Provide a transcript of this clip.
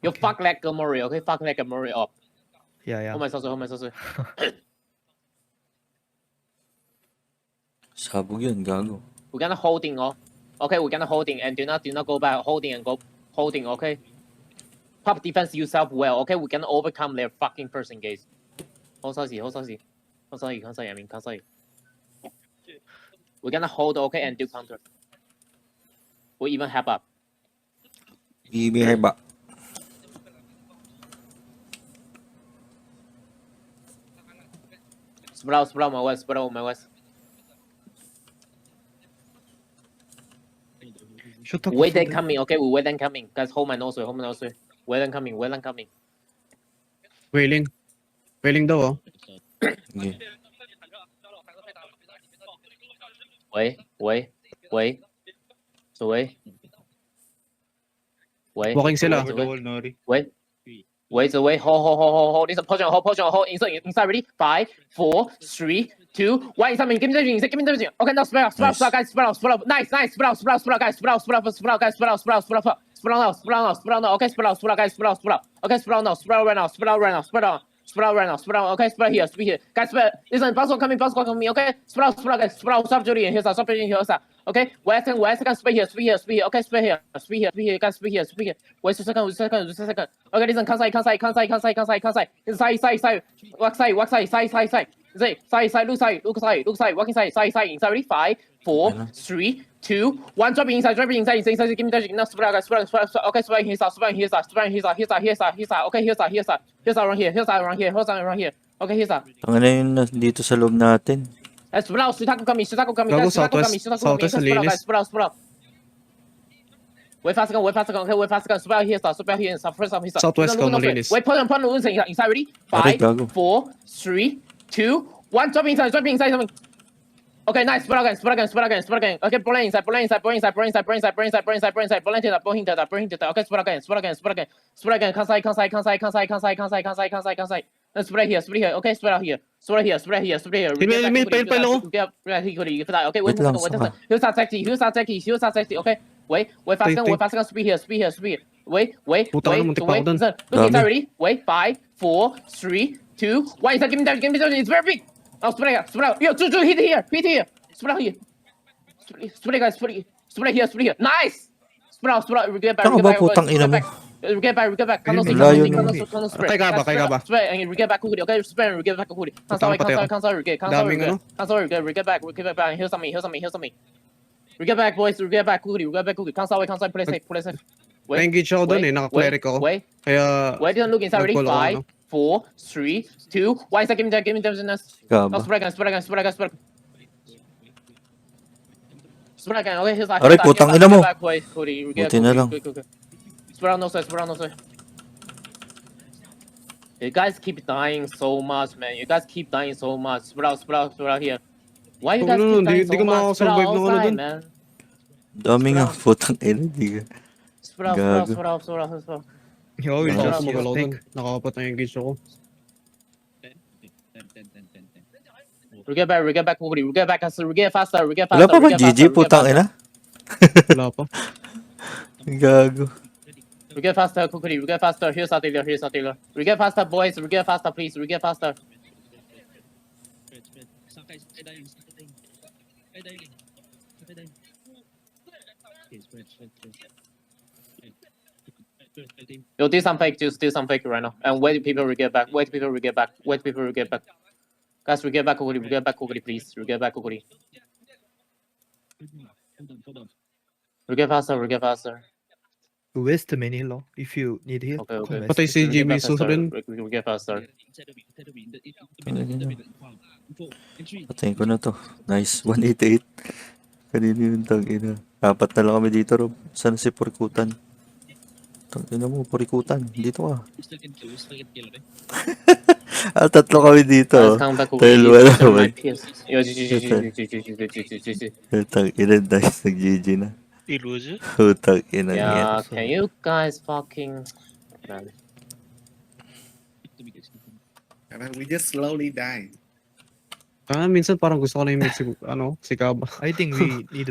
You fuck like a Mori, okay? Fuck like a Mori up. Yeah. Hold myself. Sabog yun, gago. We're gonna holding, oh. Okay, we're gonna holding and do not go back. Holding and go holding, okay? Pop defense yourself well, okay? We can overcome their fucking first engage. Hold Saucy. I mean, Kansai. We're gonna hold, okay, and do counter. We even have up. Ibiheba. Sprout my west. Shut up. Wait, they coming, okay? We wait them coming. Guys, hold my nose way. Wait them coming. Wailing daw, oh. Okay. Wait. So wait. Walking sila. Wait, hold. Listen, hold. Inside, ready? 5, 4, 3, 2, 1. Inside, give me the vision. Okay, now spread out, guys, spread out. Nice, spread out, guys, spread out. Spread out. Okay, spread out, guys, spread out. Okay, spread out now, spread out right now. Okay, spread here. Guys, spread. Listen, bounce coming. Okay, spread out, guys, spread out. Stop Julian here, sir. Okay, west can spread here. Okay, spread here. Guys, spread here. Wait a second. Okay, listen, Kansai. Inside. Walk side. Look side. Walking side. Inside. Ready? 5, 4, 3, 2, 1. Dropping inside. Give me the now spread out, guys. Okay, spread here. Okay, here's around here. Okay, here's that. Ang ano yun dito sa loob natin? Spread out. Shitaku coming. Gago, southwest sa linis. Spread out. Wait fast gun. Okay, spread here. First up, Southwest ka, malinis. Wait, put on inside. Ready? Aray, 5, gago. 4, 3, 2, 1. Dropping inside. Something. Okay, nice. Spread again. Okay, pull inside. Pull inside. Pull into that. Okay, spread again. Kansai. Let's spread here. Okay, spread out here. Spread here. Pile ako. Okay, Wait lang, saka. Here's our sexy. Okay, wait. Fast gun. Speed here. Wait. Puta ka na, muntik pa ako dun. Listen, look inside, ready? Wait, 5, 4, 3, 2, 1. Inside, give me that. It's very big. Oh, spread out. Yo, hit here. Spread out here. Spread here. Nice. Spread out. We get back. Saan ka ba, putang ina mo? We get back. Cancel Layo spread. Kay ka ba? Spread and we get back quickly. Okay, spread and we get back quickly. Cancel. Daming ano? We get back. Here's something. We get back, boys. We get back quickly. Cancel. Play safe. Na-engage ako dun, naka-cleric ako. Wait. Kaya, Wait, don't look inside. Ready? nag-call ako, 5, 4, 3, 2, 1. Inside, give me them. Gaba. Spread again. Spread again. Okay, here's Aray, putang ina mo. Buti na lang. Spread out no side. You guys keep dying so much, man. Spread out here. Why you guys keep dying di so ka much? Spread makasurvive out ng ano outside, dun. man. Dami nga, putang ina. Di ka. Spread out. yo, hindi Spread ako out. magalaw dun. Nakakapat na engage ako. We get back quickly. We get faster. Wala pa ba GG, putang ina? Wala pa. Gago. We get faster quickly. Here's our dealer. We get faster, boys. Please. We get faster. Yo, do some fake right now. And wait people will get back. Guys, we get back quickly, please. We get back quickly. We get faster. West main heal, oh, if you need heal. Okay. come west. Patay si We get Jimmy faster. Surin. We get faster. Patayin ko na to. Nice, 188. Kanina yung tang ina. 4 na lang kami dito, Rob. Saan si Purikutan? Tang ina mo, Purikutan. Dito ka. 3 kami dito. Guys, come back Tayo quickly. wala Use my naman. PS. Yo, GG. Tang ina, nice. Nag-GG na. Tang ina yan. Yeah, can you guys fucking... Man. We just slowly die. Minsan parang gusto ko na yung si Kaba. I think we need to